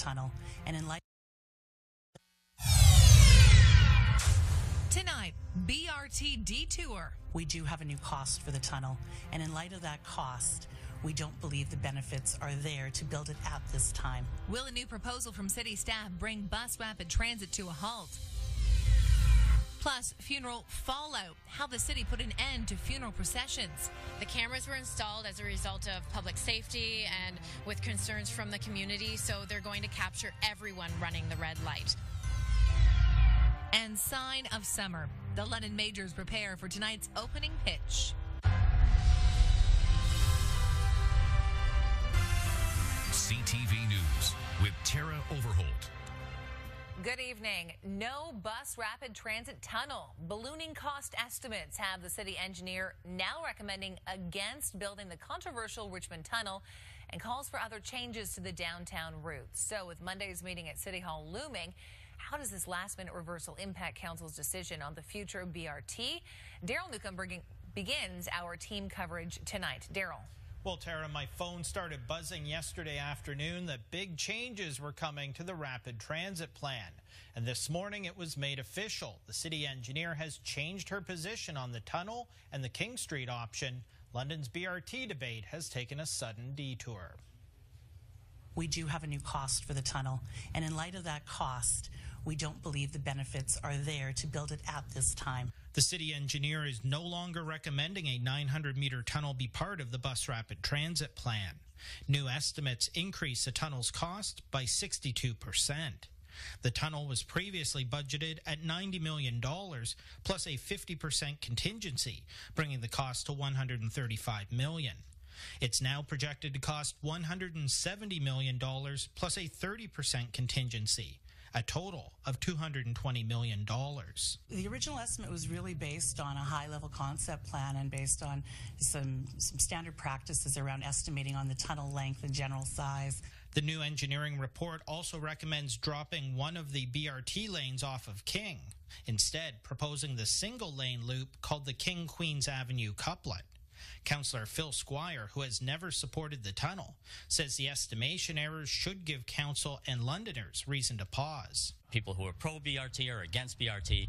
tunnel, and in light Tonight, BRT detour. we do have a new cost for the tunnel, and in light of that cost, we don't believe the benefits are there to build it at this time. Will a new proposal from city staff bring bus rapid transit to a halt? Plus, funeral fallout, how the city put an end to funeral processions. The cameras were installed as a result of public safety and with concerns from the community, so they're going to capture everyone running the red light. And sign of summer. The London Majors prepare for tonight's opening pitch. CTV News with Tara Overholt. Good evening. No bus rapid transit tunnel. Ballooning cost estimates have the city engineer now recommending against building the controversial Richmond Tunnel and calls for other changes to the downtown route. So with Monday's meeting at City Hall looming, how does this last-minute reversal impact Council's decision on the future of BRT? Daryl Newcomb begins our team coverage tonight. Daryl. Well, Tara, my phone started buzzing yesterday afternoon that big changes were coming to the rapid transit plan. And this morning it was made official. The city engineer has changed her position on the tunnel and the King Street option. London's BRT debate has taken a sudden detour. We do have a new cost for the tunnel, and in light of that cost, we don't believe the benefits are there to build it at this time. The city engineer is no longer recommending a 900-meter tunnel be part of the bus rapid transit plan. New estimates increase the tunnel's cost by 62%. The tunnel was previously budgeted at $90 million plus a 50% contingency, bringing the cost to $135 million. It's now projected to cost $170 million plus a 30% contingency, a total of $220 million. The original estimate was really based on a high-level concept plan and based on some standard practices around estimating on the tunnel length and general size. The new engineering report also recommends dropping one of the BRT lanes off of King, instead proposing the single-lane loop called the King Queens Avenue couplet. Councillor Phil Squire, who has never supported the tunnel, says the estimation errors should give Council and Londoners reason to pause. People who are pro-BRT or against BRT,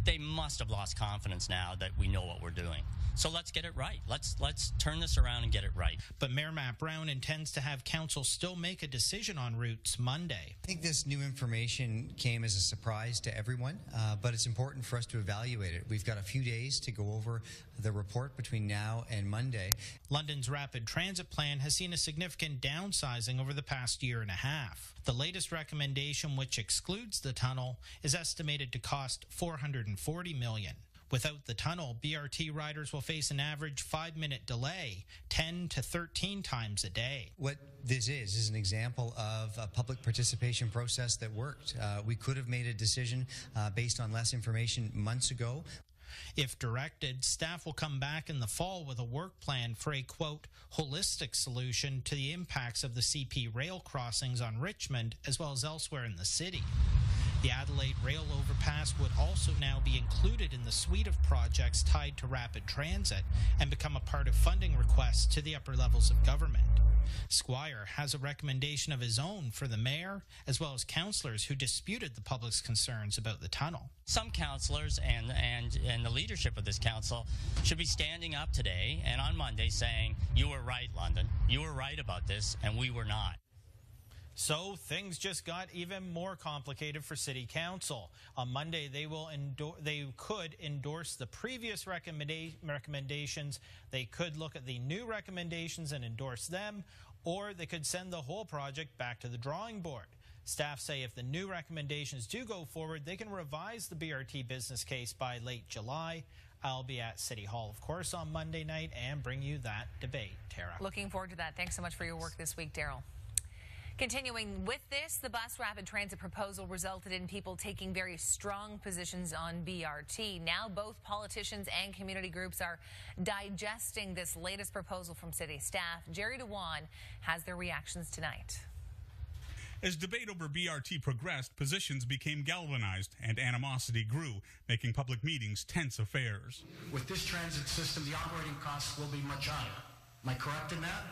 they must have lost confidence now that we know what we're doing. So let's get it right. Let's turn this around and get it right. But Mayor Matt Brown intends to have Council still make a decision on routes Monday. I think this new information came as a surprise to everyone, but it's important for us to evaluate it. We've got a few days to go over the report between now and Monday. London's rapid transit plan has seen a significant downsizing over the past year and a half. The latest recommendation, which excludes the tunnel, is estimated to cost $440 million. Without the tunnel, BRT riders will face an average 5-minute delay, 10 to 13 times a day. What this is an example of a public participation process that worked. We could have made a decision based on less information months ago. If directed, staff will come back in the fall with a work plan for a, quote, holistic solution to the impacts of the CP rail crossings on Richmond as well as elsewhere in the city. The Adelaide rail overpass would also now be included in the suite of projects tied to rapid transit and become a part of funding requests to the upper levels of government. Squire has a recommendation of his own for the mayor as well as councillors who disputed the public's concerns about the tunnel. Some councillors and the leadership of this council should be standing up today and on Monday saying, you were right, London. You were right about this, and we were not. So things just got even more complicated for City Council. On Monday, they could endorse the previous recommendations. They could look at the new recommendations and endorse them, or they could send the whole project back to the drawing board. Staff say if the new recommendations do go forward, they can revise the BRT business case by late July. I'll be at City Hall, of course, on Monday night and bring you that debate. Tara. Looking forward to that. Thanks so much for your work this week, Daryl. Continuing with this, the bus rapid transit proposal resulted in people taking very strong positions on BRT. Now both politicians and community groups are digesting this latest proposal from city staff. Jerry DeWan has their reactions tonight. As debate over BRT progressed, positions became galvanized and animosity grew, making public meetings tense affairs. With this transit system, the operating costs will be much higher. Am I correct in that?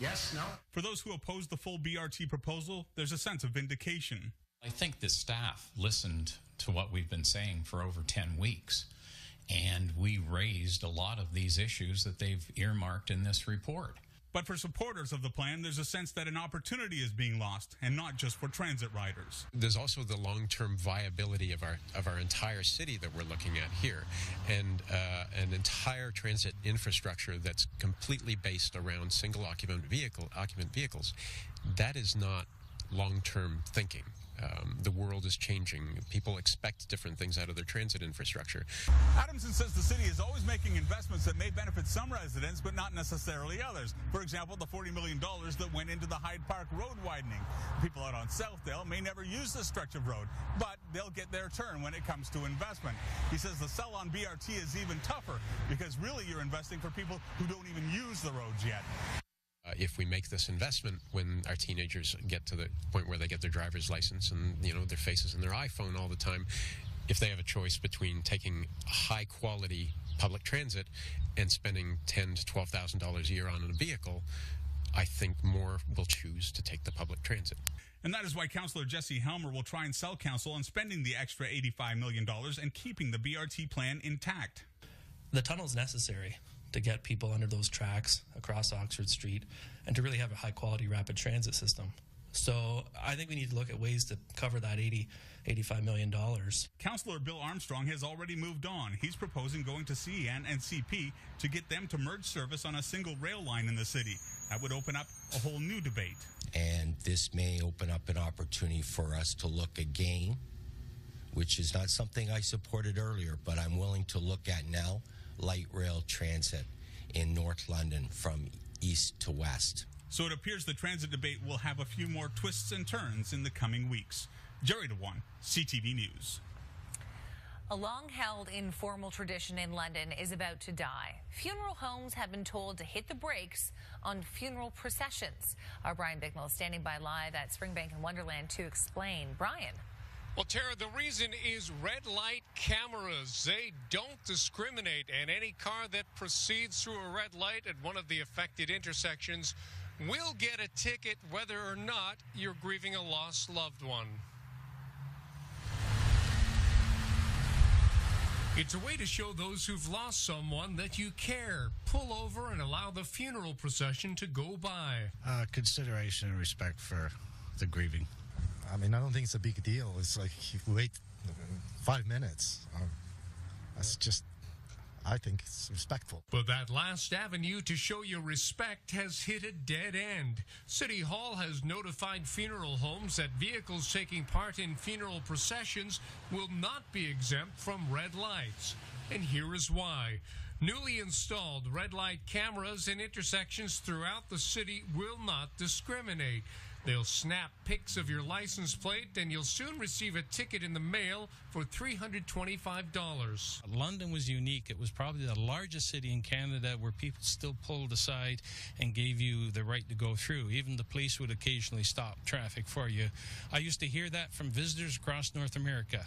Yes, no? For those who oppose the full BRT proposal, there's a sense of vindication. I think the staff listened to what we've been saying for over 10 weeks, and we raised a lot of these issues that they've earmarked in this report. But for supporters of the plan, there's a sense that an opportunity is being lost, and not just for transit riders. There's also the long-term viability of our entire city that we're looking at here, and an entire transit infrastructure that's completely based around single occupant vehicles. That is not long-term thinking. The world is changing. People expect different things out of their transit infrastructure. Adamson says the city is always making investments that may benefit some residents, but not necessarily others. For example, the $40 million that went into the Hyde Park road widening. People out on Southdale may never use this stretch of road, but they'll get their turn when it comes to investment. He says the sell on BRT is even tougher because really you're investing for people who don't even use the roads yet. If we make this investment when our teenagers get to the point where they get their driver's license and, their faces in their iPhone all the time, if they have a choice between taking high quality public transit and spending $10,000 to $12,000 a year on a vehicle, I think more will choose to take the public transit. And that is why Councillor Jesse Helmer will try and sell council on spending the extra $85 million and keeping the BRT plan intact. The tunnel is necessary to get people under those tracks across Oxford Street and to really have a high-quality rapid transit system. So I think we need to look at ways to cover that $85 million. Councillor Bill Armstrong has already moved on. He's proposing going to CN and CP to get them to merge service on a single rail line in the city. That would open up a whole new debate. And this may open up an opportunity for us to look again, which is not something I supported earlier, but I'm willing to look at now, light rail transit in North London from east to west. So it appears the transit debate will have a few more twists and turns in the coming weeks. Jerry DeWan, CTV News. A long-held informal tradition in London is about to die. Funeral homes have been told to hit the brakes on funeral processions. Our Brian Bicknell is standing by live at Springbank and Wonderland to explain. Brian. Well, Tara, the reason is red light cameras. They don't discriminate, and any car that proceeds through a red light at one of the affected intersections will get a ticket whether or not you're grieving a lost loved one. It's a way to show those who've lost someone that you care. Pull over and allow the funeral procession to go by. Consideration and respect for the grieving. I mean, I don't think it's a big deal. It's like you wait 5 minutes. That's just, I think it's respectful. But that last avenue to show your respect has hit a dead end. City Hall has notified funeral homes that vehicles taking part in funeral processions will not be exempt from red lights. And here is why. Newly installed red light cameras in intersections throughout the city will not discriminate. They'll snap pics of your license plate, and you'll soon receive a ticket in the mail for $325. London was unique. It was probably the largest city in Canada where people still pulled aside and gave you the right to go through. Even the police would occasionally stop traffic for you. I used to hear that from visitors across North America.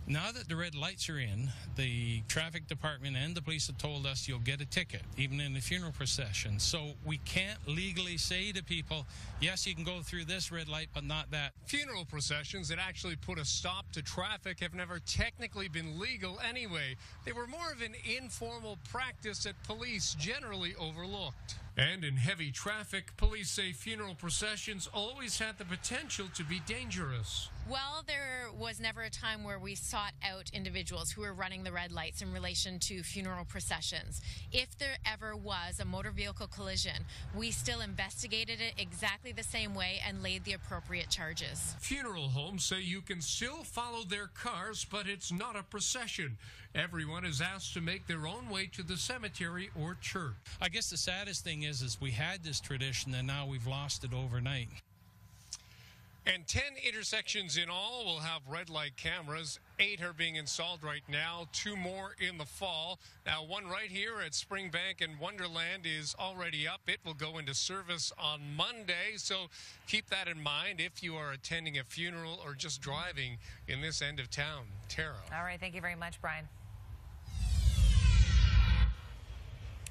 Now that the red lights are in, the traffic department and the police have told us you'll get a ticket, even in the funeral procession. So we can't legally say to people, yes, you can go through this red light, but not that. Funeral processions that actually put a stop to traffic have never technically been legal anyway. They were more of an informal practice that police generally overlooked. And in heavy traffic, police say funeral processions always had the potential to be dangerous. Well, there was never a time where we sought out individuals who were running the red lights in relation to funeral processions. If there ever was a motor vehicle collision, we still investigated it exactly the same way and laid the appropriate charges. Funeral homes say you can still follow their cars, but it's not a procession. Everyone is asked to make their own way to the cemetery or church. I guess the saddest thing is we had this tradition and now we've lost it overnight. And 10 intersections in all will have red light cameras. 8 are being installed right now, 2 more in the fall. Now, one right here at Springbank and Wonderland is already up. It will go into service on Monday, so keep that in mind if you are attending a funeral or just driving in this end of town. Tara. All right, thank you very much, Brian.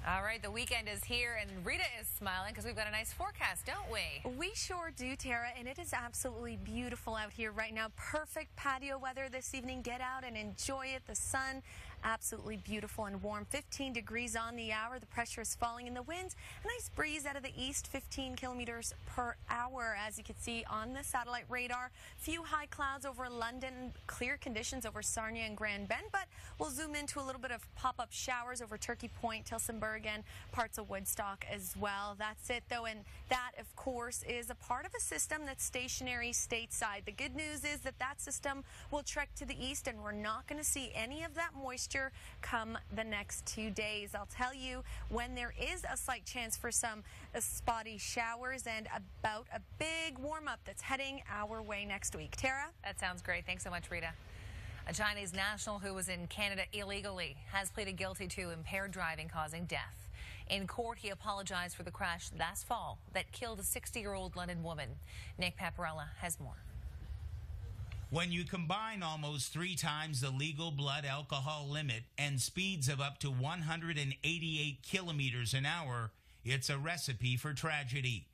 All right, the weekend is here, and Rita is smiling because we've got a nice forecast, don't we? We sure do, Tara, and it is absolutely beautiful out here right now. Perfect patio weather this evening. Get out and enjoy it. The sun, absolutely beautiful and warm. 15 degrees on the hour. The pressure is falling in the wind. A nice breeze out of the east, 15 kilometers per hour, as you can see on the satellite radar. Few high clouds over London, clear conditions over Sarnia and Grand Bend, but we'll zoom into a little bit of pop-up showers over Turkey Point, Tillsonburg, and parts of Woodstock as well. That's it, though, and that, of course, is a part of a system that's stationary stateside. The good news is that that system will trek to the east, and we're not going to see any of that moisture come the next 2 days. I'll tell you when there is a slight chance for some spotty showers and about a big warm-up that's heading our way next week. Tara? That sounds great. Thanks so much, Rita. A Chinese national who was in Canada illegally has pleaded guilty to impaired driving causing death. In court, he apologized for the crash last fall that killed a 60-year-old London woman. Nick Paparella has more. When you combine almost 3 times the legal blood alcohol limit and speeds of up to 188 kilometers an hour, it's a recipe for tragedy.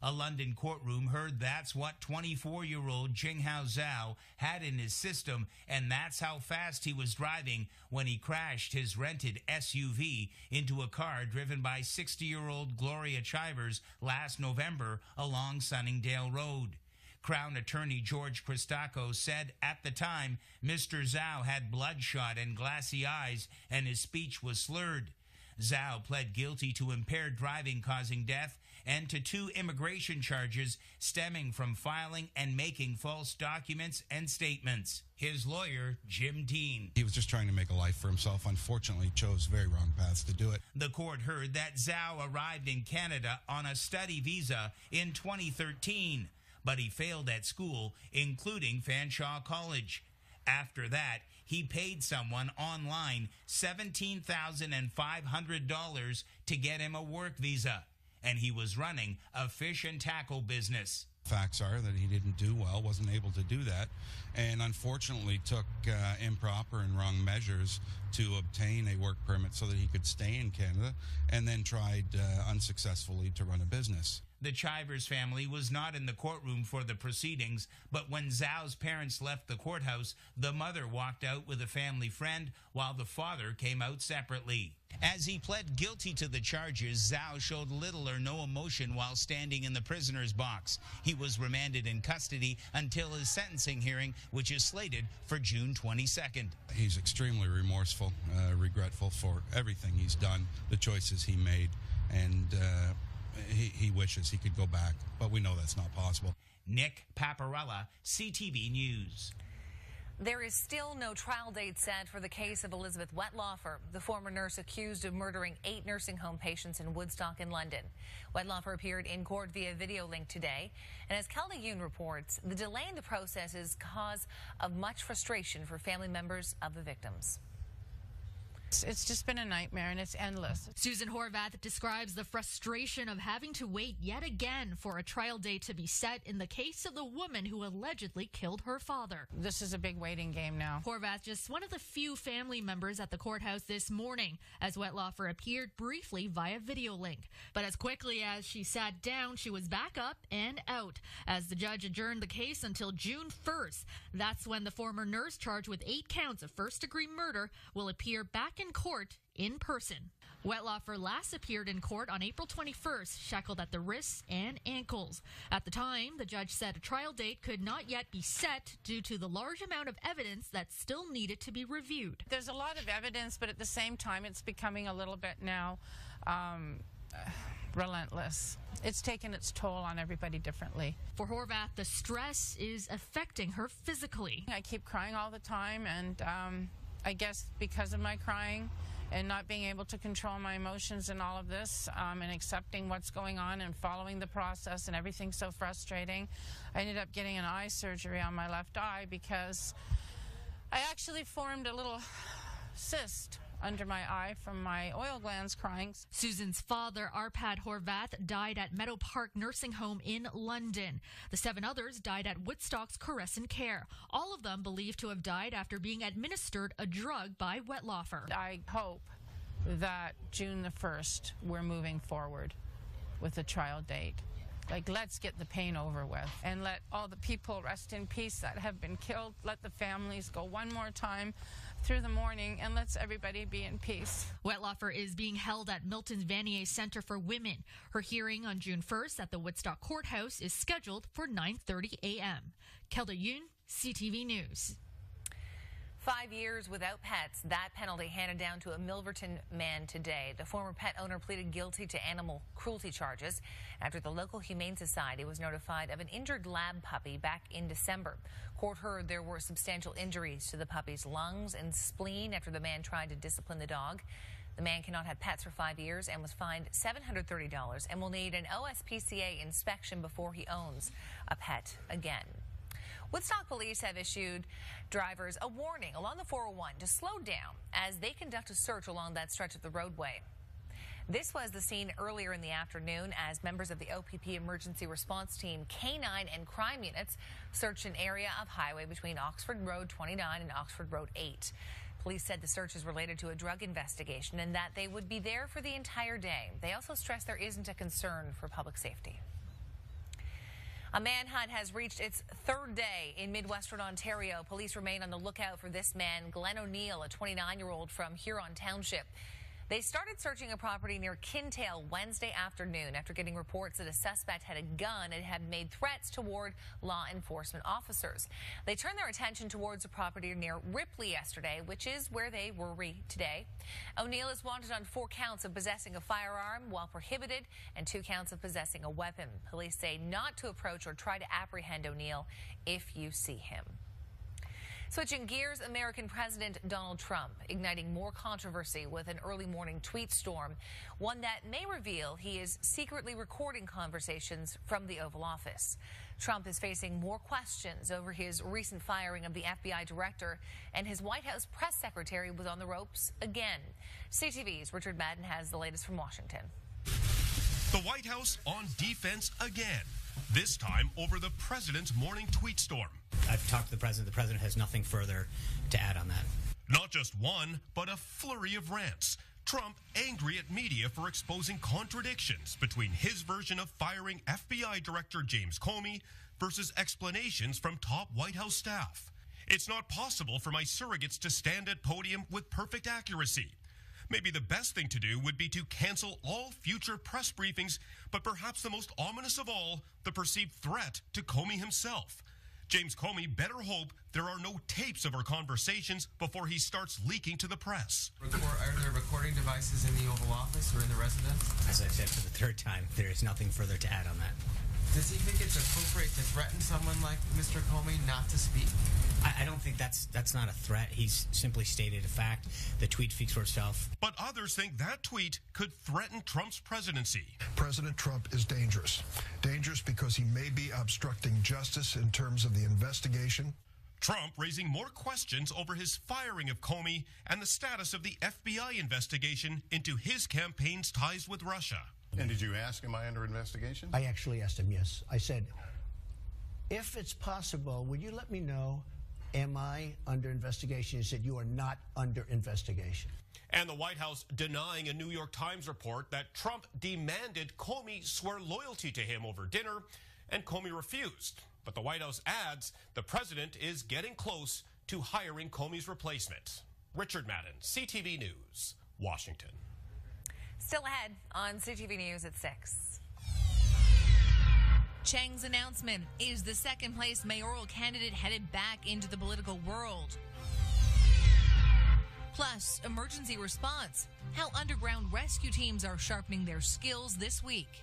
A London courtroom heard that's what 24-year-old Jinghao Zhao had in his system, and that's how fast he was driving when he crashed his rented SUV into a car driven by 60-year-old Gloria Chivers last November along Sunningdale Road. Crown Attorney George Christakos said at the time Mr. Zhao had bloodshot and glassy eyes and his speech was slurred. Zhao pled guilty to impaired driving causing death and to 2 immigration charges stemming from filing and making false documents and statements. His lawyer, Jim Dean. He was just trying to make a life for himself. Unfortunately, chose very wrong paths to do it. The court heard that Zhao arrived in Canada on a study visa in 2013, but he failed at school, including Fanshawe College. After that, he paid someone online $17,500 to get him a work visa, and he was running a fish and tackle business. Facts are that he didn't do well, wasn't able to do that, and unfortunately took improper and wrong measures to obtain a work permit so that he could stay in Canada, and then tried unsuccessfully to run a business. The Chivers family was not in the courtroom for the proceedings, but when Zhao's parents left the courthouse, the mother walked out with a family friend while the father came out separately. As he pled guilty to the charges, Zhao showed little or no emotion while standing in the prisoner's box. He was remanded in custody until his sentencing hearing, which is slated for June 22nd. He's extremely remorseful, regretful for everything he's done, the choices he made, and he wishes he could go back, but we know that's not possible. Nick Paparella, CTV News. There is still no trial date set for the case of Elizabeth Wetlaufer, the former nurse accused of murdering 8 nursing home patients in Woodstock in London. Wetlaufer appeared in court via video link today, and as Kelly Yoon reports, the delay in the process is cause of much frustration for family members of the victims. It's just been a nightmare, and it's endless. Susan Horvath describes the frustration of having to wait yet again for a trial date to be set in the case of the woman who allegedly killed her father. This is a big waiting game now. Horvath, just one of the few family members at the courthouse this morning, as Wetlaufer appeared briefly via video link. But as quickly as she sat down, she was back up and out, as the judge adjourned the case until June 1st. That's when the former nurse charged with 8 counts of first-degree murder will appear back in court in person. Wetlaufer last appeared in court on April 21st, shackled at the wrists and ankles. At the time, the judge said a trial date could not yet be set due to the large amount of evidence that still needed to be reviewed. There's a lot of evidence, but at the same time, it's becoming a little bit now relentless. It's taken its toll on everybody differently. For Horvath, the stress is affecting her physically. I keep crying all the time, and I guess because of my crying and not being able to control my emotions in all of this, and accepting what's going on and following the process and everything's so frustrating, I ended up getting an eye surgery on my left eye because I actually formed a little cyst under my eye from my oil glands crying. Susan's father, Arpad Horvath, died at Meadow Park Nursing Home in London. The 7 others died at Woodstock's Crescent Care. All of them believed to have died after being administered a drug by Wetlaufer. I hope that June the 1st, we're moving forward with a trial date. Like, let's get the pain over with and let all the people rest in peace that have been killed. Let the families go one more time through the morning, and let's everybody be in peace. Wetlaufer is being held at Milton's Vanier Center for Women. Her hearing on June 1st at the Woodstock Courthouse is scheduled for 9:30 a.m. Kelda Yoon, CTV News. 5 years without pets, that penalty handed down to a Milverton man today. The former pet owner pleaded guilty to animal cruelty charges after the local Humane Society was notified of an injured lab puppy back in December. Court heard there were substantial injuries to the puppy's lungs and spleen after the man tried to discipline the dog. The man cannot have pets for 5 years and was fined $730 and will need an OSPCA inspection before he owns a pet again. Woodstock police have issued drivers a warning along the 401 to slow down as they conduct a search along that stretch of the roadway. This was the scene earlier in the afternoon as members of the OPP Emergency Response Team, K-9 and crime units searched an area of highway between Oxford Road 29 and Oxford Road 8. Police said the search is related to a drug investigation and that they would be there for the entire day. They also stressed there isn't a concern for public safety. A manhunt has reached its third day in Midwestern Ontario. Police remain on the lookout for this man, Glenn O'Neill, a 29-year-old from Huron Township. They started searching a property near Kintail Wednesday afternoon after getting reports that a suspect had a gun and had made threats toward law enforcement officers. They turned their attention towards a property near Ripley yesterday, which is where they were today. O'Neill is wanted on 4 counts of possessing a firearm while prohibited and 2 counts of possessing a weapon. Police say not to approach or try to apprehend O'Neill if you see him. Switching gears, American President Donald Trump igniting more controversy with an early morning tweet storm, one that may reveal he is secretly recording conversations from the Oval Office. Trump is facing more questions over his recent firing of the FBI director, and his White House press secretary was on the ropes again. CTV's Richard Madden has the latest from Washington. The White House on defense again, this time over the president's morning tweet storm. I've talked to the president. The president has nothing further to add on that. Not just one, but a flurry of rants. Trump angry at media for exposing contradictions between his version of firing FBI Director James Comey versus explanations from top White House staff. It's not possible for my surrogates to stand at podium with perfect accuracy. Maybe the best thing to do would be to cancel all future press briefings, but perhaps the most ominous of all, the perceived threat to Comey himself. James Comey better hope there are no tapes of our conversations before he starts leaking to the press. Are there recording devices in the Oval Office or in the residence? As I said for the third time, there is nothing further to add on that. Does he think it's appropriate to threaten someone like Mr. Comey not to speak? I don't think that's not a threat. He's simply stated a fact. The tweet speaks for itself. But others think that tweet could threaten Trump's presidency. President Trump is dangerous. Dangerous because he may be obstructing justice in terms of the investigation. Trump raising more questions over his firing of Comey and the status of the FBI investigation into his campaign's ties with Russia. And did you ask, am I under investigation? I actually asked him, yes. I said, if it's possible, would you let me know, am I under investigation? He said, you are not under investigation. And the White House denying a New York Times report that Trump demanded Comey swear loyalty to him over dinner, and Comey refused. But the White House adds the president is getting close to hiring Comey's replacement. Richard Madden, CTV News, Washington. Still ahead on CTV News at 6. Cheng's announcement is the second-place mayoral candidate headed back into the political world. Plus, emergency response, how underground rescue teams are sharpening their skills this week.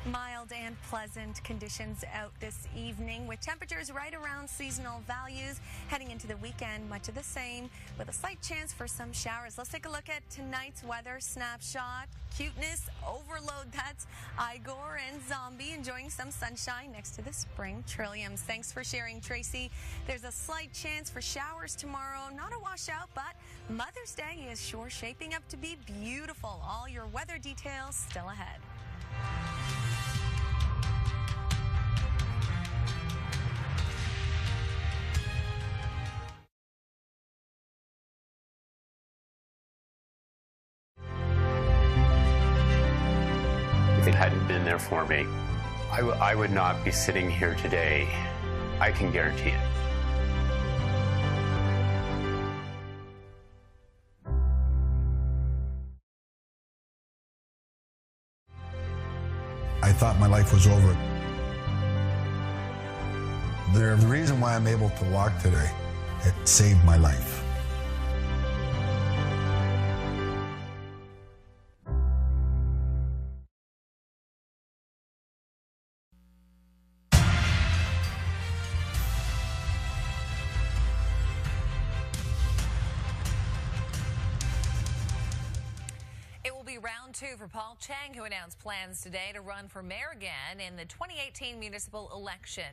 Mild and pleasant conditions out this evening with temperatures right around seasonal values. Heading into the weekend, much of the same with a slight chance for some showers. Let's take a look at tonight's weather snapshot. Cuteness overload, that's Igor and Zombie enjoying some sunshine next to the spring trilliums. Thanks for sharing, Tracy. There's a slight chance for showers tomorrow. Not a washout, but Mother's Day is sure shaping up to be beautiful. All your weather details still ahead. there for me. I would not be sitting here today. I can guarantee it. I thought my life was over. The reason why I'm able to walk today, it saved my life. Round two for Paul Cheng, who announced plans today to run for mayor again in the 2018 municipal election.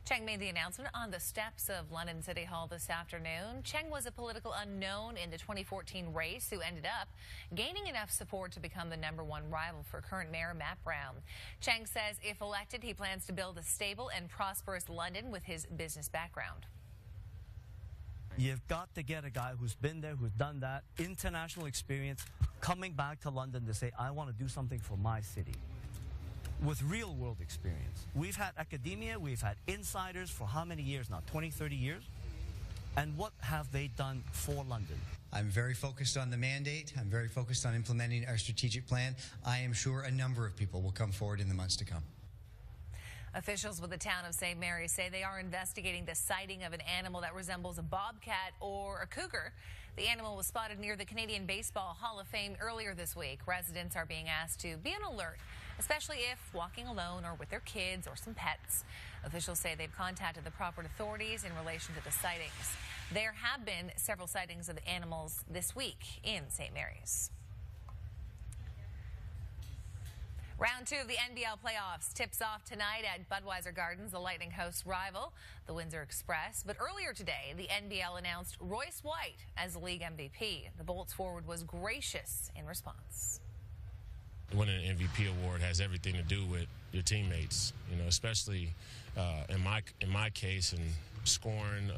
Cheng made the announcement on the steps of London City Hall this afternoon. Cheng was a political unknown in the 2014 race who ended up gaining enough support to become the #1 rival for current Mayor Matt Brown. Cheng says if elected, he plans to build a stable and prosperous London with his business background. You've got to get a guy who's been there, who's done that, international experience, coming back to London to say, I want to do something for my city, with real world experience. We've had academia, we've had insiders for how many years now? 20, 30 years? And what have they done for London? I'm very focused on the mandate. I'm very focused on implementing our strategic plan. I am sure a number of people will come forward in the months to come. Officials with the town of St. Mary's say they are investigating the sighting of an animal that resembles a bobcat or a cougar. The animal was spotted near the Canadian Baseball Hall of Fame earlier this week. Residents are being asked to be on alert, especially if walking alone or with their kids or some pets. Officials say they've contacted the proper authorities in relation to the sightings. There have been several sightings of the animals this week in St. Mary's. Round two of the NBL playoffs tips off tonight at Budweiser Gardens. The Lightning hosts rival, the Windsor Express. But earlier today, the NBL announced Royce White as the league MVP. The Bolts forward was gracious in response. Winning an MVP award has everything to do with your teammates, especially in my case, and scoring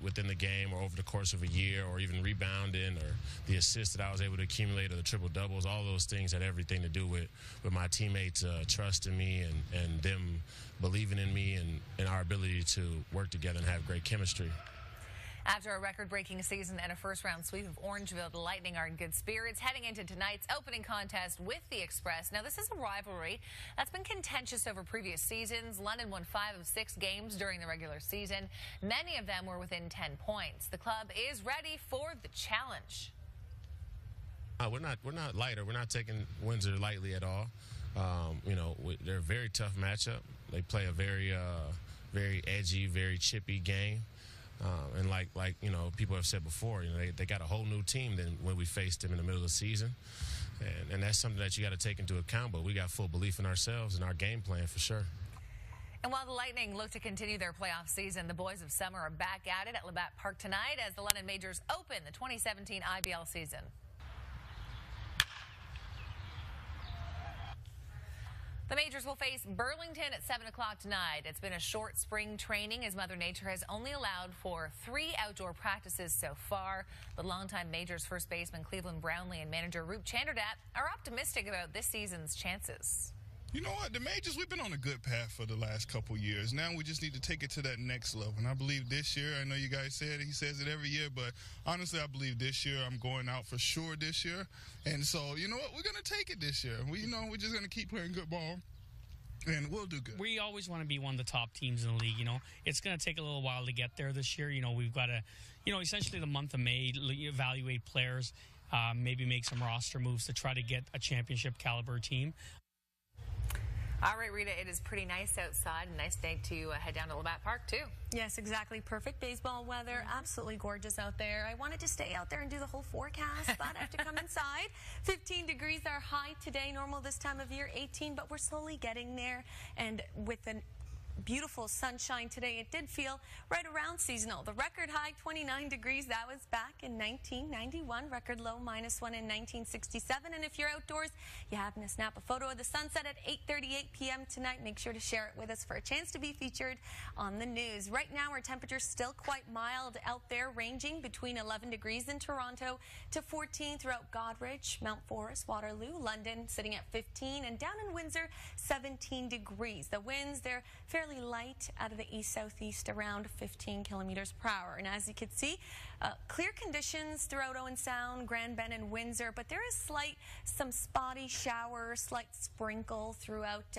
within the game or over the course of a year, or even rebounding, or the assists that I was able to accumulate, or the triple doubles. All those things had everything to do with my teammates trusting me and them believing in me and our ability to work together and have great chemistry. After a record-breaking season and a first-round sweep of Orangeville, the Lightning are in good spirits heading into tonight's opening contest with the Express. Now, this is a rivalry that's been contentious over previous seasons. London won 5 of 6 games during the regular season. Many of them were within 10 points. The club is ready for the challenge. We're not lighter. We're not taking Windsor lightly at all. They're a very tough matchup. They play a very edgy, very chippy game. And like people have said before, they got a whole new team than when we faced them in the middle of the season. And that's something that you got to take into account, but we got full belief in ourselves and our game plan for sure. And while the Lightning look to continue their playoff season, the boys of summer are back at it at Labatt Park tonight as the London Majors open the 2017 IBL season. The Majors will face Burlington at 7 o'clock tonight. It's been a short spring training as Mother Nature has only allowed for 3 outdoor practices so far. But longtime Majors first baseman Cleveland Brownlee and manager Roop Chanderdat are optimistic about this season's chances. You know what? The Majors, we've been on a good path for the last couple years. Now we just need to take it to that next level. And I believe this year, I know you guys said it, he says it every year, but honestly, I believe this year I'm going out for sure this year. And so, you know what? We're going to take it this year. We're just going to keep playing good ball. And we'll do good. We always want to be one of the top teams in the league. It's going to take a little while to get there this year. We've got to, essentially the month of May, evaluate players, maybe make some roster moves to try to get a championship caliber team. All right, Rita, it is pretty nice outside. A nice day to head down to Labatt Park, too. Yes, exactly. Perfect baseball weather. Absolutely gorgeous out there. I wanted to stay out there and do the whole forecast, but I have to come inside. 15 degrees our high today. Normal this time of year, 18, but we're slowly getting there. And with an beautiful sunshine today. It did feel right around seasonal. The record high, 29 degrees, that was back in 1991. Record low, -1 in 1967. And if you're outdoors, you happen to snap a photo of the sunset at 8:38 p.m. tonight, make sure to share it with us for a chance to be featured on the news. Right now, our temperature's still quite mild out there, ranging between 11 degrees in Toronto to 14 throughout Goderich, Mount Forest, Waterloo, London sitting at 15, and down in Windsor, 17 degrees. The winds, they're fairly light out of the east-southeast, around 15 kilometers per hour. And as you can see, clear conditions throughout Owen Sound, Grand Bend, and Windsor, but there is some spotty showers, slight sprinkle throughout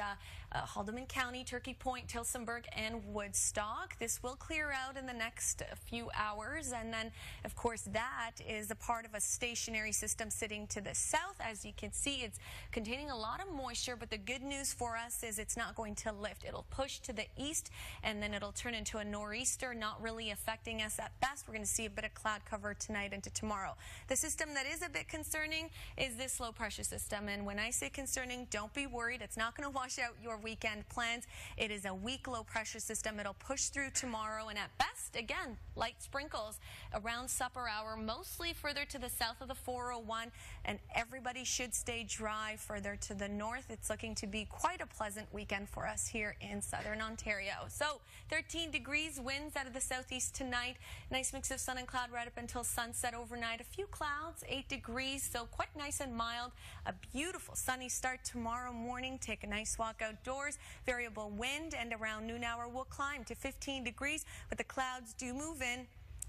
Haldimand County, Turkey Point, Tillsonburg, and Woodstock. This will clear out in the next few hours, and then, of course, that is a part of a stationary system sitting to the south. As you can see, it's containing a lot of moisture, but the good news for us is it's not going to lift. It'll push to the east, and then it'll turn into a nor'easter, not really affecting us at best. We're going to see a bit of cloud cover tonight into tomorrow. The system that is a bit concerning is this low pressure system, and when I say concerning, don't be worried. It's not going to wash out your weekend plans. It is a weak low pressure system. It'll push through tomorrow, and at best, again, light sprinkles around supper hour, mostly further to the south of the 401, and everybody should stay dry further to the north. It's looking to be quite a pleasant weekend for us here in southern Ontario. So 13 degrees, winds out of the southeast tonight. Nice mix of sun and cloud right up until sunset overnight. A few clouds, 8 degrees, so quite nice and mild. A beautiful sunny start tomorrow morning. Take a nice walk outdoors. Variable wind, and around noon hour we'll climb to 15 degrees, but the clouds do move in.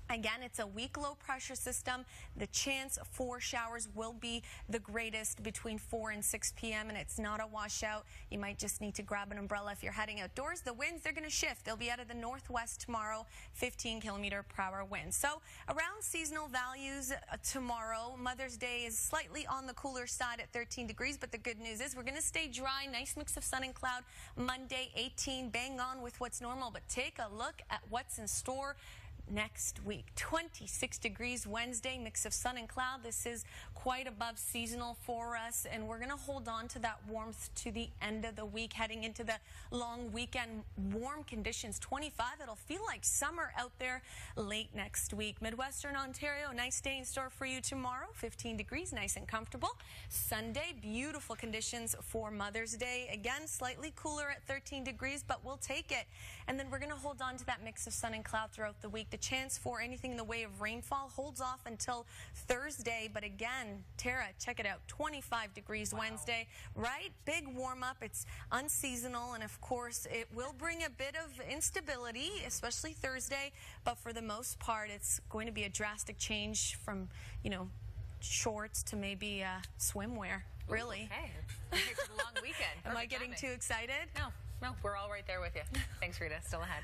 Again, it's a weak low pressure system. The chance for showers will be the greatest between 4 and 6 p.m. and it's not a washout. You might just need to grab an umbrella if you're heading outdoors. The winds, they're going to shift. They'll be out of the northwest tomorrow, 15 kilometer per hour winds. So around seasonal values tomorrow. Mother's Day is slightly on the cooler side at 13 degrees, but the good news is we're going to stay dry. Nice mix of sun and cloud. Monday, 18, bang on with what's normal, but take a look at what's in store next week. 26 degrees Wednesday, mix of sun and cloud. This is quite above seasonal for us, and we're going to hold on to that warmth to the end of the week, heading into the long weekend. Warm conditions, 25. It'll feel like summer out there late next week. Midwestern Ontario, nice day in store for you tomorrow. 15 degrees, nice and comfortable. Sunday, beautiful conditions for Mother's Day. Again, slightly cooler at 13 degrees, but we'll take it. And then we're going to hold on to that mix of sun and cloud throughout the week. The chance for anything in the way of rainfall holds off until Thursday. But again, Tara, check it out. 25 degrees Wednesday, right? Big warm up. It's unseasonal. And of course, it will bring a bit of instability, especially Thursday. But for the most part, it's going to be a drastic change from, shorts to maybe swimwear. Really. Okay. It's a long weekend. Am I getting too excited? No, we're all right there with you. Thanks, Rita. Still ahead.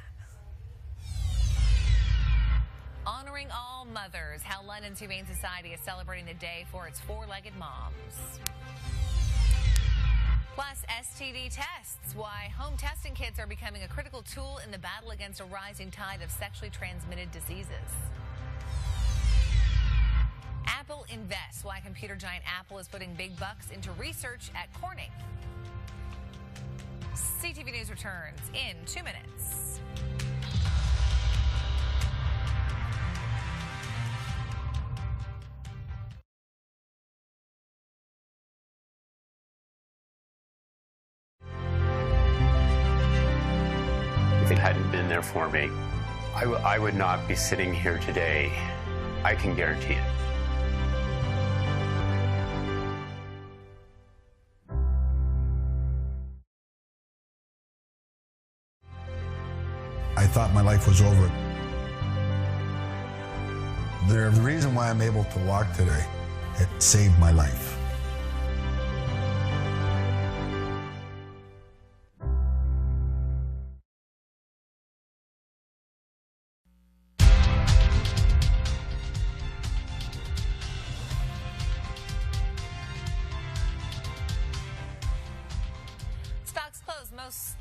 Honoring all mothers, how London's Humane Society is celebrating the day for its four-legged moms. Plus, STD tests, why home testing kits are becoming a critical tool in the battle against a rising tide of sexually transmitted diseases. Apple invests, why computer giant Apple is putting big bucks into research at Corning. CTV News returns in 2 minutes. If it hadn't been there for me, I would not be sitting here today. I can guarantee it. I thought my life was over. The reason why I'm able to walk today, it saved my life.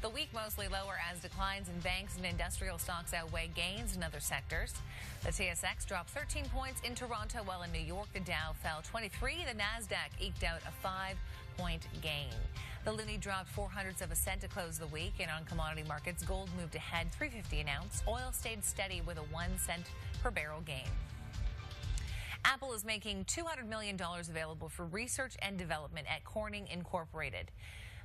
The week mostly lower as declines in banks and industrial stocks outweigh gains in other sectors. The TSX dropped 13 points in Toronto, while in New York the Dow fell 23. The Nasdaq eked out a 5-point gain. The loonie dropped 0.04 of a cent to close the week, and on commodity markets, gold moved ahead $3.50 an ounce. Oil stayed steady with a 1 cent per barrel gain. Apple is making $200 million available for research and development at Corning Incorporated.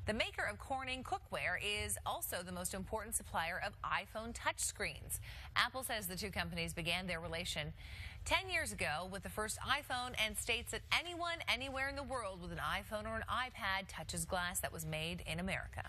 The maker of Corning cookware is also the most important supplier of iPhone touchscreens. Apple says the two companies began their relation 10 years ago with the first iPhone and states that anyone, anywhere in the world with an iPhone or an iPad touches glass that was made in America.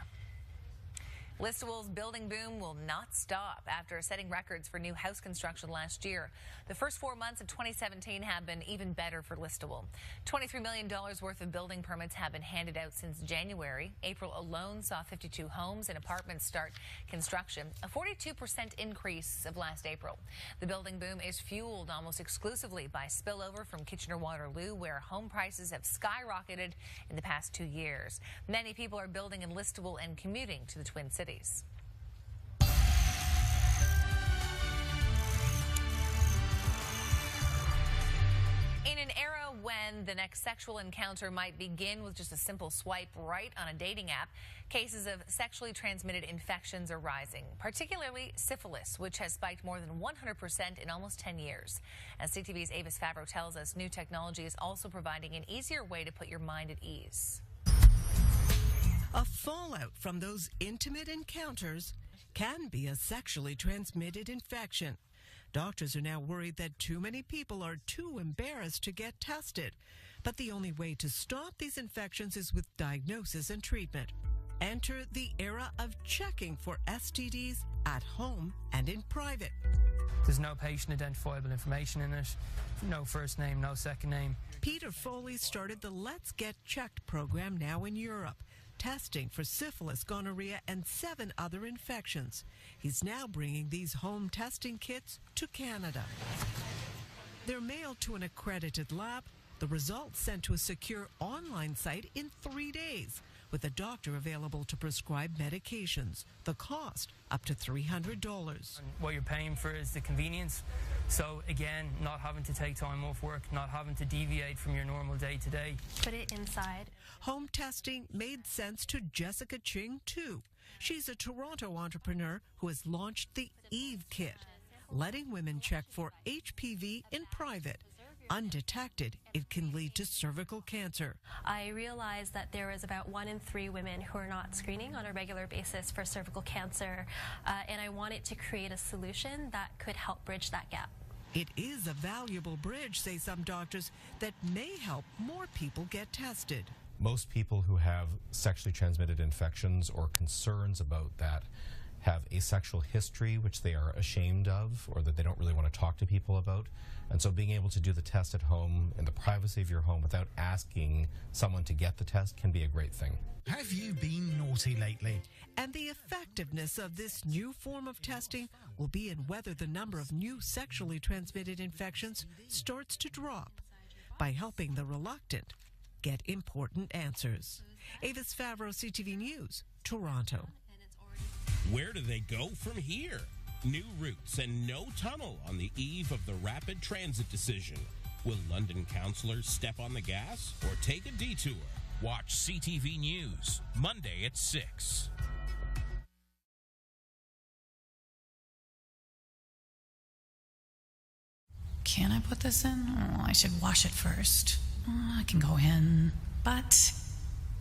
Listowel's building boom will not stop after setting records for new house construction last year. The first 4 months of 2017 have been even better for Listowel. $23 million worth of building permits have been handed out since January. April alone saw 52 homes and apartments start construction, a 42% increase of last April. The building boom is fueled almost exclusively by spillover from Kitchener-Waterloo, where home prices have skyrocketed in the past 2 years. Many people are building in Listowel and commuting to the Twin Cities. In an era when the next sexual encounter might begin with just a simple swipe right on a dating app, cases of sexually transmitted infections are rising, particularly syphilis, which has spiked more than 100% in almost 10 years. As CTV's Avis Favreau tells us, new technology is also providing an easier way to put your mind at ease. A fallout from those intimate encounters can be a sexually transmitted infection. Doctors are now worried that too many people are too embarrassed to get tested. But the only way to stop these infections is with diagnosis and treatment. Enter the era of checking for STDs at home and in private. There's no patient identifiable information in it, no first name, no second name. Peter Foley started the Let's Get Checked program now in Europe, testing for syphilis, gonorrhea, and 7 other infections. He's now bringing these home testing kits to Canada. They're mailed to an accredited lab, the results sent to a secure online site in 3 days, with a doctor available to prescribe medications. The cost, up to $300. What you're paying for is the convenience. So again, not having to take time off work, not having to deviate from your normal day-to-day. Put it inside. Home testing made sense to Jessica Ching, too. She's a Toronto entrepreneur who has launched the Eve Kit, letting women check for HPV in private. Undetected, it can lead to cervical cancer. I realized that there was about 1 in 3 women who are not screening on a regular basis for cervical cancer, and I wanted to create a solution that could help bridge that gap. It is a valuable bridge, say some doctors, that may help more people get tested. Most people who have sexually transmitted infections or concerns about that have a sexual history which they are ashamed of or that they don't really want to talk to people about. And so being able to do the test at home in the privacy of your home without asking someone to get the test can be a great thing. Have you been naughty lately? And the effectiveness of this new form of testing will be in whether the number of new sexually transmitted infections starts to drop by helping the reluctant get important answers. Avis Favreau, CTV News, Toronto. Where do they go from here? New routes and no tunnel on the eve of the rapid transit decision. Will London councillors step on the gas or take a detour? Watch CTV News, Monday at 6. Can I put this in? Oh, I should wash it first. I can go in, but...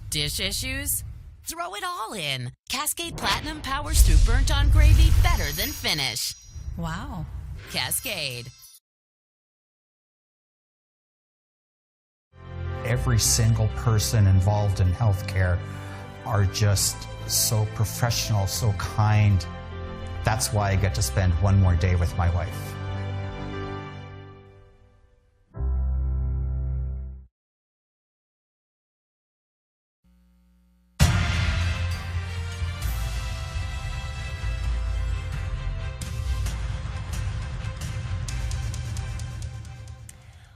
Dish issues? Throw it all in. Cascade Platinum powers through burnt-on gravy better than Finish. Wow. Cascade. Every single person involved in healthcare are just so professional, so kind. That's why I get to spend one more day with my wife.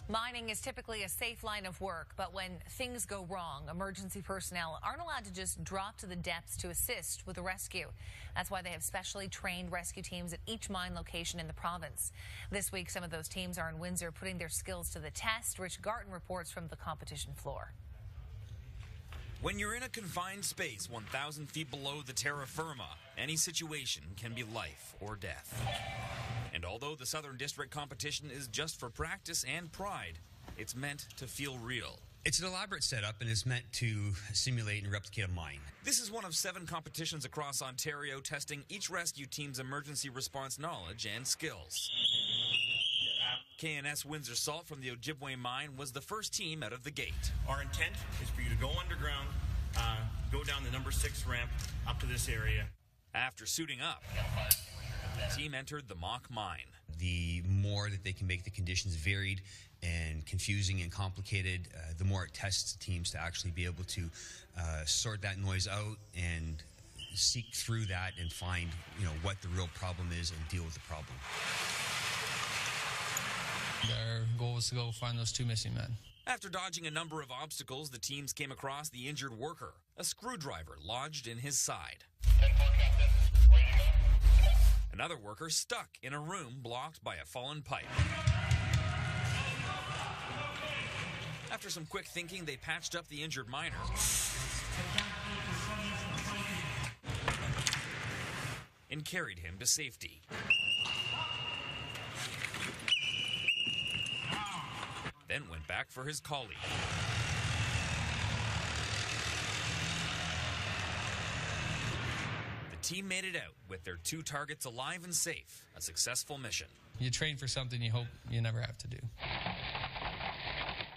Mining is typically a safe line of work, but when things go wrong, emergency personnel aren't allowed to just drop to the depths to assist with the rescue. That's why they have specially trained rescue teams at each mine location in the province. This week, some of those teams are in Windsor putting their skills to the test. Rich Garton reports from the competition floor. When you're in a confined space 1,000 feet below the terra firma, any situation can be life or death. And although the Southern District competition is just for practice and pride, it's meant to feel real. It's an elaborate setup and is meant to simulate and replicate a mine. This is one of 7 competitions across Ontario testing each rescue team's emergency response knowledge and skills. KNS Windsor Salt from the Ojibwe mine was the first team out of the gate. Our intent is for you to go underground, go down the number 6 ramp up to this area. After suiting up, the team entered the mock mine. The more that they can make the conditions varied and confusing and complicated, the more it tests teams to actually be able to sort that noise out and seek through that and find, what the real problem is and deal with the problem. Their goal was to go find those 2 missing men. After dodging a number of obstacles, the teams came across the injured worker, a screwdriver lodged in his side. Another worker stuck in a room blocked by a fallen pipe. After some quick thinking, they patched up the injured miner and carried him to safety. Then went back for his colleague. The team made it out with their 2 targets alive and safe, a successful mission. You train for something you hope you never have to do.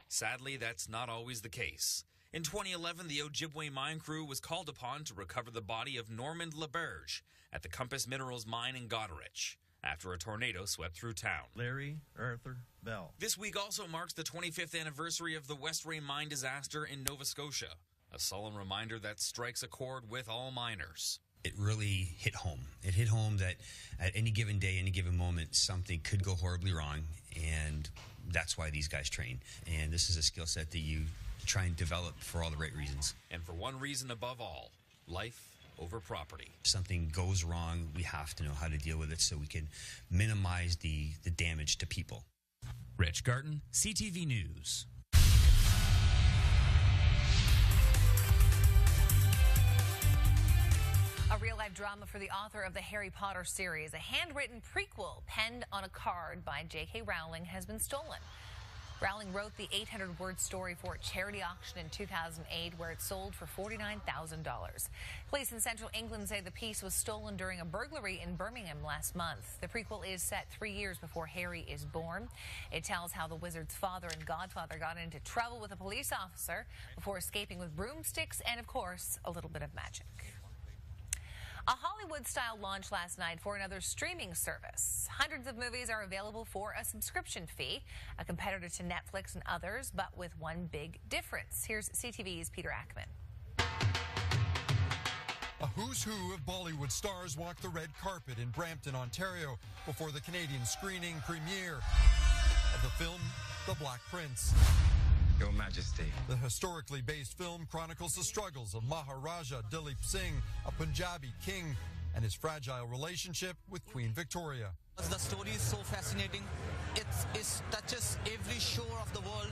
Sadly, that's not always the case. In 2011, the Ojibwe mine crew was called upon to recover the body of Normand LaBerge at the Compass Minerals mine in Goderich after a tornado swept through town. Larry Arthur Bell. This week also marks the 25th anniversary of the West Ray mine disaster in Nova Scotia, a solemn reminder that strikes a chord with all miners. It really hit home. It hit home that at any given day, any given moment, something could go horribly wrong, and that's why these guys train. And this is a skill set that you try and develop for all the right reasons. And for one reason above all, life over property. If something goes wrong, we have to know how to deal with it so we can minimize the damage to people. Rich Garten, CTV News. A real-life drama for the author of the Harry Potter series. A handwritten prequel penned on a card by J.K. Rowling has been stolen. Rowling wrote the 800-word story for a charity auction in 2008, where it sold for $49,000. Police in central England say the piece was stolen during a burglary in Birmingham last month. The prequel is set 3 years before Harry is born. It tells how the wizard's father and godfather got into trouble with a police officer before escaping with broomsticks and, of course, a little bit of magic. A Hollywood-style launch last night for another streaming service. Hundreds of movies are available for a subscription fee, a competitor to Netflix and others, but with one big difference. Here's CTV's Peter Ackman. A who's who of Bollywood stars walked the red carpet in Brampton, Ontario, before the Canadian screening premiere of the film The Black Prince. Your Majesty. The historically based film chronicles the struggles of Maharaja Dilip Singh, a Punjabi king, and his fragile relationship with Queen Victoria. The story is so fascinating. It touches every shore of the world.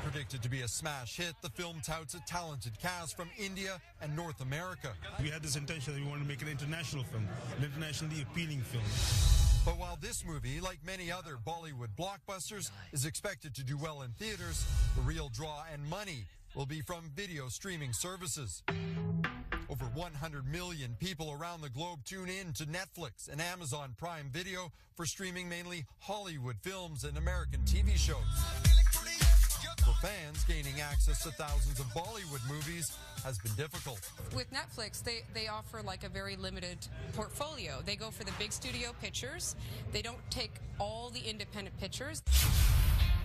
Predicted to be a smash hit, the film touts a talented cast from India and North America. We had this intention that we wanted to make an international film, an internationally appealing film. But while this movie, like many other Bollywood blockbusters, is expected to do well in theaters, the real draw and money will be from video streaming services. Over 100 million people around the globe tune in to Netflix and Amazon Prime Video for streaming mainly Hollywood films and American TV shows. For fans, gaining access to thousands of Bollywood movies has been difficult. With Netflix, they offer like a very limited portfolio. They go for the big studio pictures. They don't take all the independent pictures.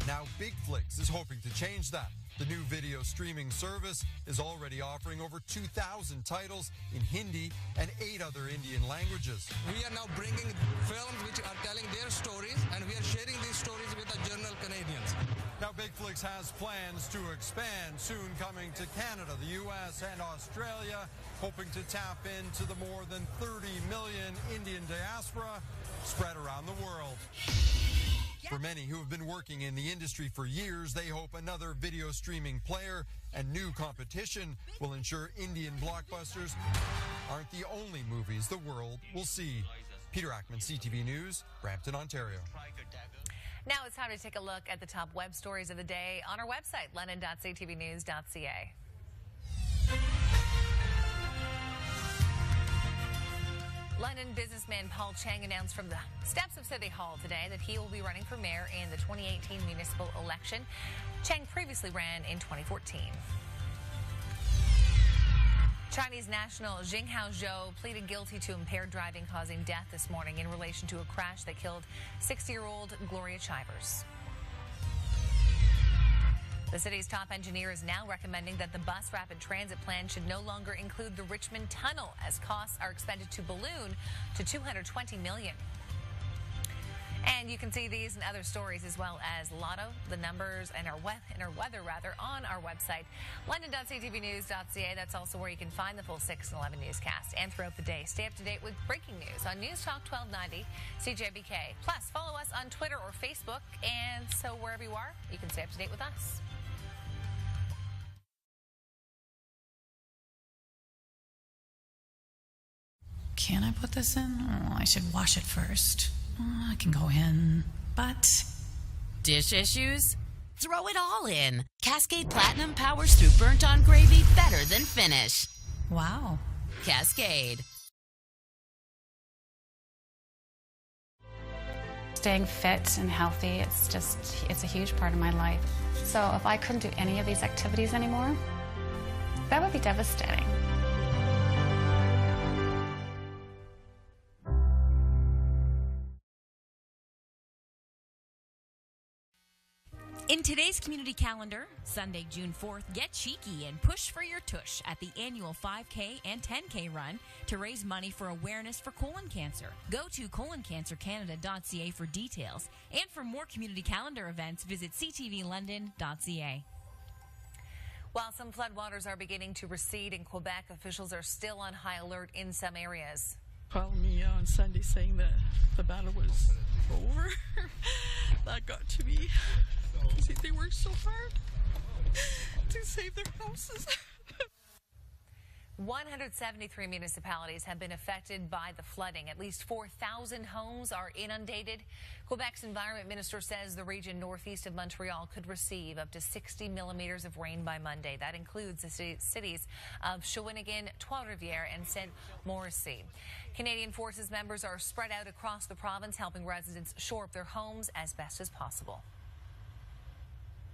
Now Big Flix is hoping to change that. The new video streaming service is already offering over 2,000 titles in Hindi and 8 other Indian languages. We are now bringing films which are telling their stories, and we are sharing these stories with the general Canadians. Now Big Flix has plans to expand, soon coming to Canada, the U.S., and Australia, hoping to tap into the more than 30 million Indian diaspora spread around the world. For many who have been working in the industry for years, they hope another video streaming player and new competition will ensure Indian blockbusters aren't the only movies the world will see. Peter Ackman, CTV News, Brampton, Ontario. Now it's time to take a look at the top web stories of the day on our website, london.ctvnews.ca. London businessman Paul Chang announced from the steps of City Hall today that he will be running for mayor in the 2018 municipal election. Chang previously ran in 2014. Chinese national Jing Haozhou pleaded guilty to impaired driving causing death this morning in relation to a crash that killed 60-year-old Gloria Chivers. The city's top engineer is now recommending that the bus rapid transit plan should no longer include the Richmond Tunnel, as costs are expected to balloon to $220 million. And you can see these and other stories as well as Lotto, the numbers, and our weather on our website, london.ctvnews.ca. That's also where you can find the full 6 and 11 newscast. And throughout the day, stay up to date with breaking news on News Talk 1290 CJBK. Plus, follow us on Twitter or Facebook. And so wherever you are, you can stay up to date with us. Can I put this in? Oh, I should wash it first. Oh, I can go in, but... Dish issues? Throw it all in. Cascade Platinum powers through burnt-on gravy better than finish. Wow. Cascade. Staying fit and healthy, it's a huge part of my life. So if I couldn't do any of these activities anymore, that would be devastating. In today's community calendar, Sunday, June 4th, get cheeky and push for your tush at the annual 5K and 10K run to raise money for awareness for colon cancer. Go to coloncancercanada.ca for details, and for more community calendar events, visit ctvlondon.ca. While some floodwaters are beginning to recede in Quebec, officials are still on high alert in some areas. Called me on Sunday saying that the battle was over. That got to me. They worked so hard to save their houses. 173 municipalities have been affected by the flooding. At least 4,000 homes are inundated. Quebec's environment minister says the region northeast of Montreal could receive up to 60 millimeters of rain by Monday. That includes the cities of Shawinigan, Trois-Rivières, and Saint-Maurice. Canadian Forces members are spread out across the province, helping residents shore up their homes as best as possible.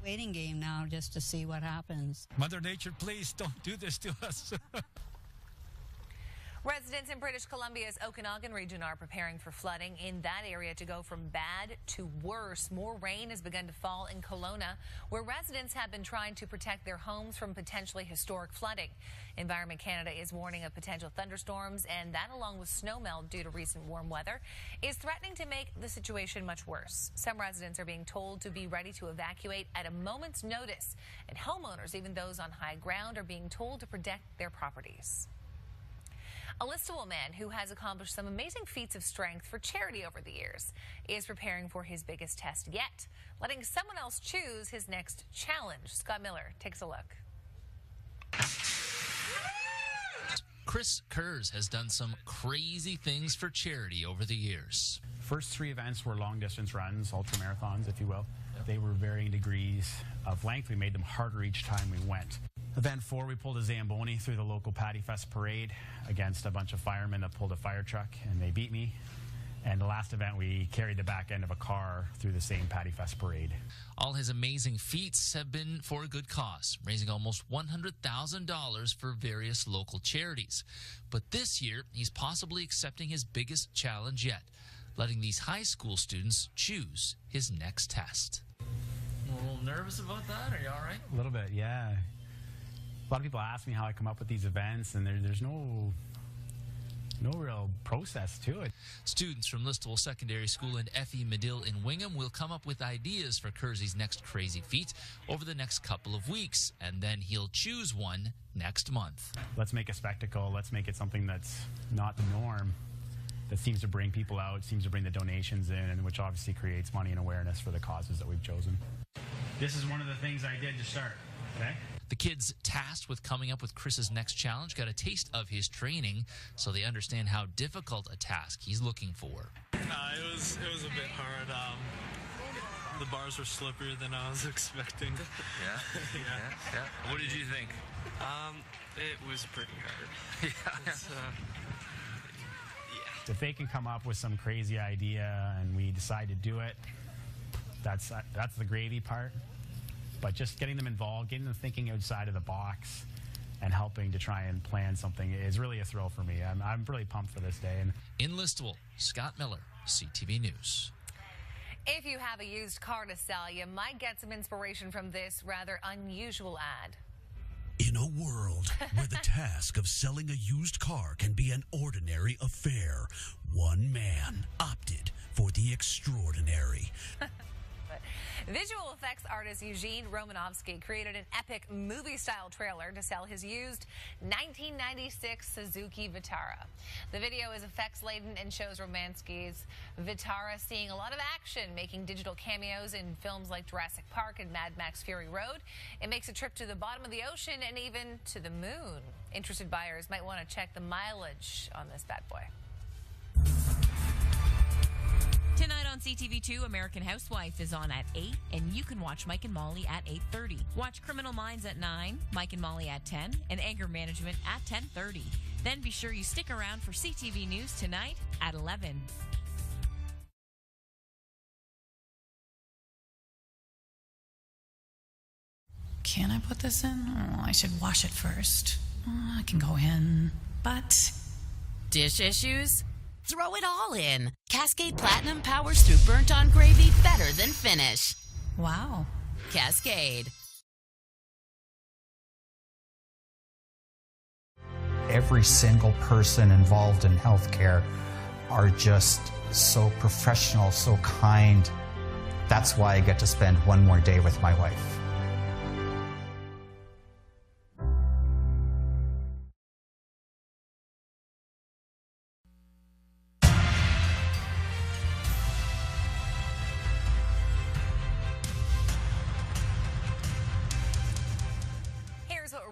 Waiting game now just to see what happens. Mother Nature, please don't do this to us. Residents in British Columbia's Okanagan region are preparing for flooding in that area to go from bad to worse. More rain has begun to fall in Kelowna, where residents have been trying to protect their homes from potentially historic flooding. Environment Canada is warning of potential thunderstorms, and that, along with snowmelt due to recent warm weather, is threatening to make the situation much worse. Some residents are being told to be ready to evacuate at a moment's notice, and homeowners, even those on high ground, are being told to protect their properties. A Listowel man who has accomplished some amazing feats of strength for charity over the years is preparing for his biggest test yet, letting someone else choose his next challenge. Scott Miller takes a look. Chris Kurz has done some crazy things for charity over the years. First 3 events were long-distance runs, ultra-marathons, if you will. They were varying degrees of length. We made them harder each time we went. Event 4, we pulled a Zamboni through the local Patty Fest parade against a bunch of firemen that pulled a fire truck, and they beat me. And the last event, we carried the back end of a car through the same Patty Fest parade. All his amazing feats have been for a good cause, raising almost $100,000 for various local charities. But this year, he's possibly accepting his biggest challenge yet, letting these high school students choose his next test. A little nervous about that? Are you all right? A little bit, yeah. A lot of people ask me how I come up with these events, and there's no real process to it. Students from Listowel Secondary School and Effie Medill in Wingham will come up with ideas for Kersey's next crazy feat over the next couple of weeks, and then he'll choose one next month. Let's make a spectacle. Let's make it something that's not the norm. that seems to bring people out, seems to bring the donations in, and which obviously creates money and awareness for the causes that we've chosen. This is one of the things I did to start, okay? The kids tasked with coming up with Chris's next challenge got a taste of his training, so they understand how difficult a task he's looking for. It was a bit hard. The bars were slipperier than I was expecting. Yeah. What did you think? It was pretty hard. Yeah. If they can come up with some crazy idea and we decide to do it, that's the gravy part. But just getting them involved, getting them thinking outside of the box, and helping to try and plan something is really a thrill for me. I'm really pumped for this day. In Listowel, Scott Miller, CTV News. If you have a used car to sell, you might get some inspiration from this rather unusual ad. In a world where the task of selling a used car can be an ordinary affair, one man opted for the extraordinary. Visual effects artist Eugene Romanovsky created an epic movie-style trailer to sell his used 1996 Suzuki Vitara. The video is effects-laden and shows Romanovsky's Vitara seeing a lot of action, making digital cameos in films like Jurassic Park and Mad Max Fury Road. It makes a trip to the bottom of the ocean and even to the moon. Interested buyers might want to check the mileage on this bad boy. Tonight on CTV2, American Housewife is on at 8, and you can watch Mike and Molly at 8:30. Watch Criminal Minds at 9, Mike and Molly at 10, and Anger Management at 10:30. Then be sure you stick around for CTV News tonight at 11. Can I put this in? Oh, I should wash it first. Oh, I can go in, but... Dish issues? Throw it all in. Cascade Platinum powers through burnt-on gravy better than finish. Wow. Cascade. Every single person involved in healthcare are just so professional, so kind. That's why I get to spend one more day with my wife.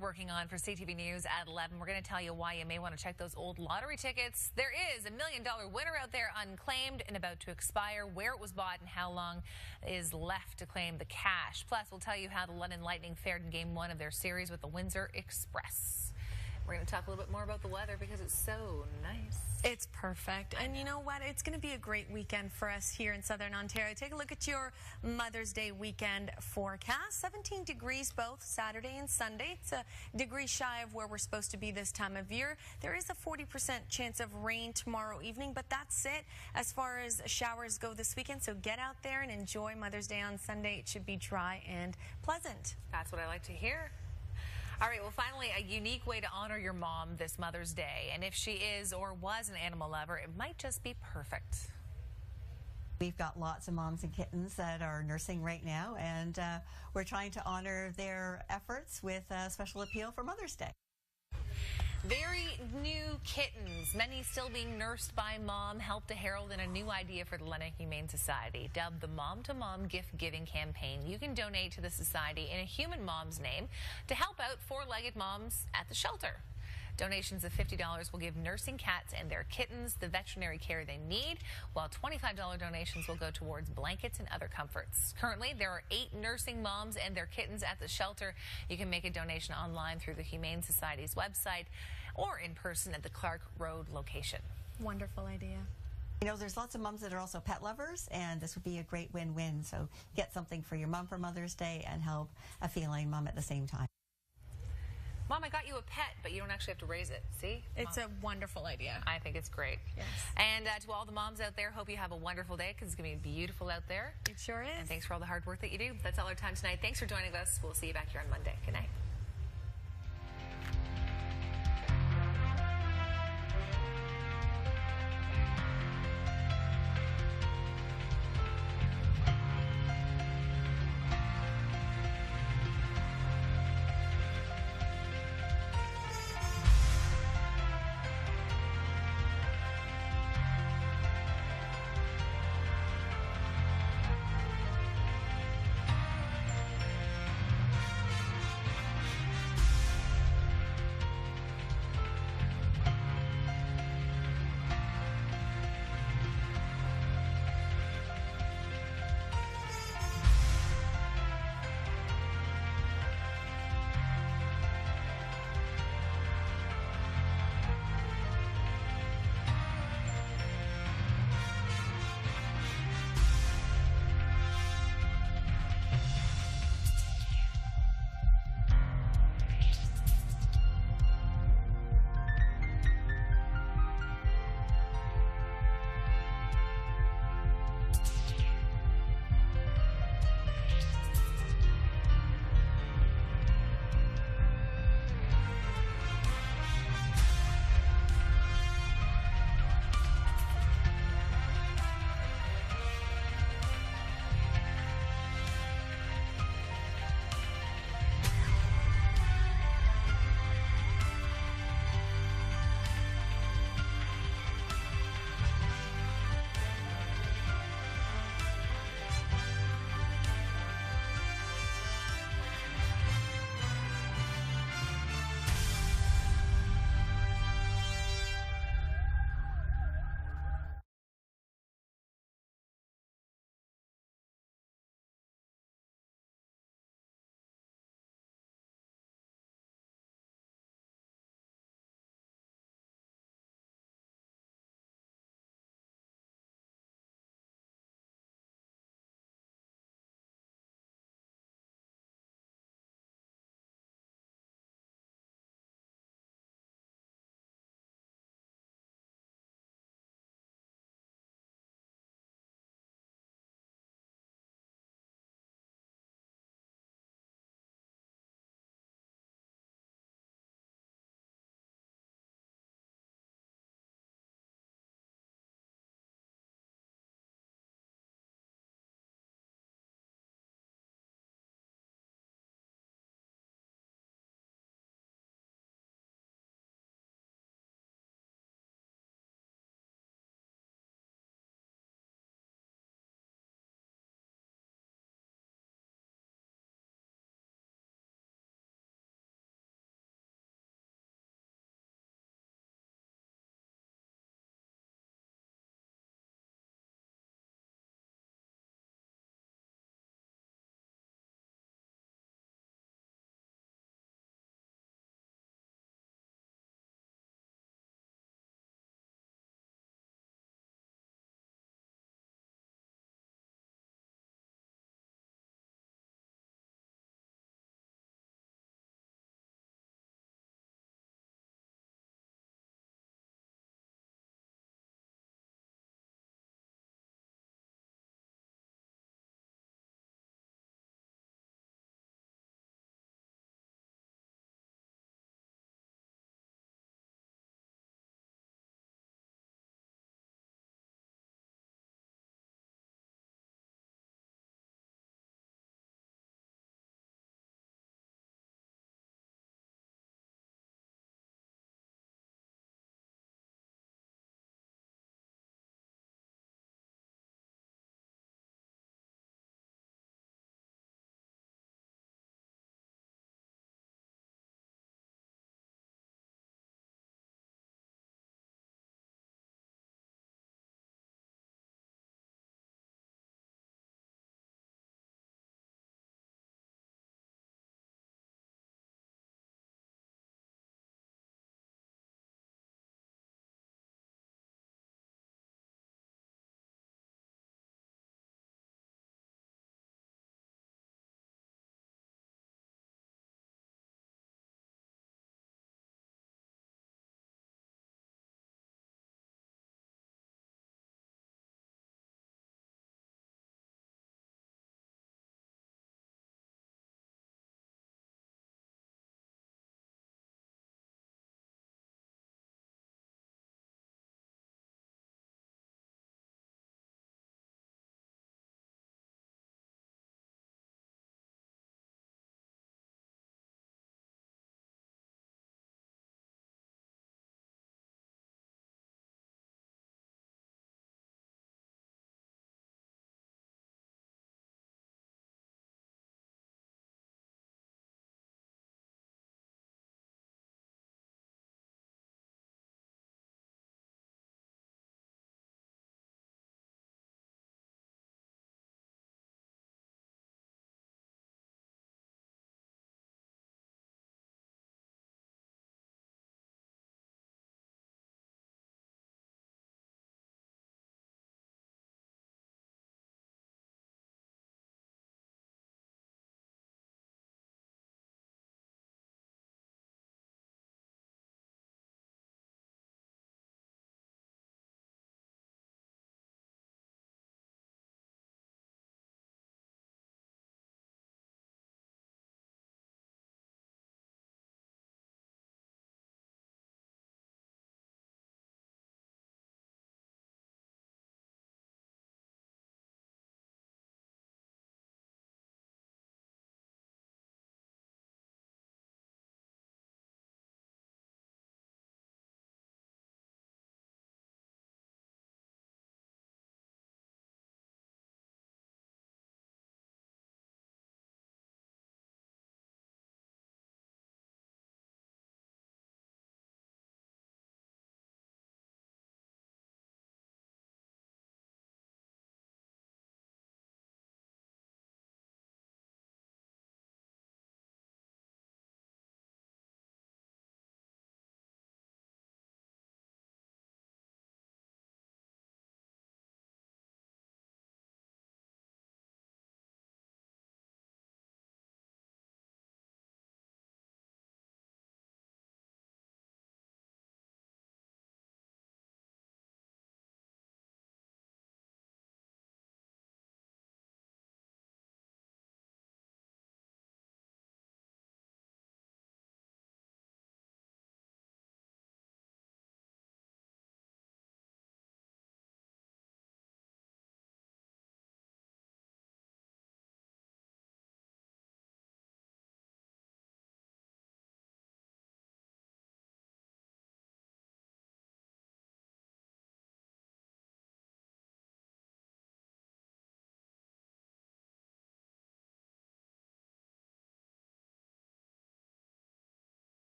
Working on for CTV News at 11. We're going to tell you why you may want to check those old lottery tickets. There is $1 million winner out there unclaimed and about to expire, where it was bought and how long is left to claim the cash. Plus, we'll tell you how the London Lightning fared in Game 1 of their series with the Windsor Express. We're going to talk a little bit more about the weather because it's so nice. It's perfect. And you know what? It's going to be a great weekend for us here in Southern Ontario. Take a look at your Mother's Day weekend forecast. 17 degrees both Saturday and Sunday. It's a degree shy of where we're supposed to be this time of year. There is a 40% chance of rain tomorrow evening, but that's it as far as showers go this weekend. So get out there and enjoy Mother's Day on Sunday. It should be dry and pleasant. That's what I like to hear. All right, well, finally, a unique way to honor your mom this Mother's Day. And if she is or was an animal lover, it might just be perfect. We've got lots of moms and kittens that are nursing right now, and we're trying to honor their efforts with a special appeal for Mother's Day. Very new kittens, many still being nursed by mom, helped to herald in a new idea for the London Humane Society, dubbed the Mom to Mom Gift Giving Campaign. You can donate to the society in a human mom's name to help out four-legged moms at the shelter. Donations of $50 will give nursing cats and their kittens the veterinary care they need, while $25 donations will go towards blankets and other comforts. Currently, there are 8 nursing moms and their kittens at the shelter. You can make a donation online through the Humane Society's website or in person at the Clark Road location. Wonderful idea. You know, there's lots of moms that are also pet lovers, and this would be a great win-win. So get something for your mom for Mother's Day and help a feline mom at the same time. Mom, I got you a pet, but you don't actually have to raise it. See? It's a wonderful idea. I think it's great. Yes. And to all the moms out there, hope you have a wonderful day because it's going to be beautiful out there. It sure is. And thanks for all the hard work that you do. That's all our time tonight. Thanks for joining us. We'll see you back here on Monday. Good night.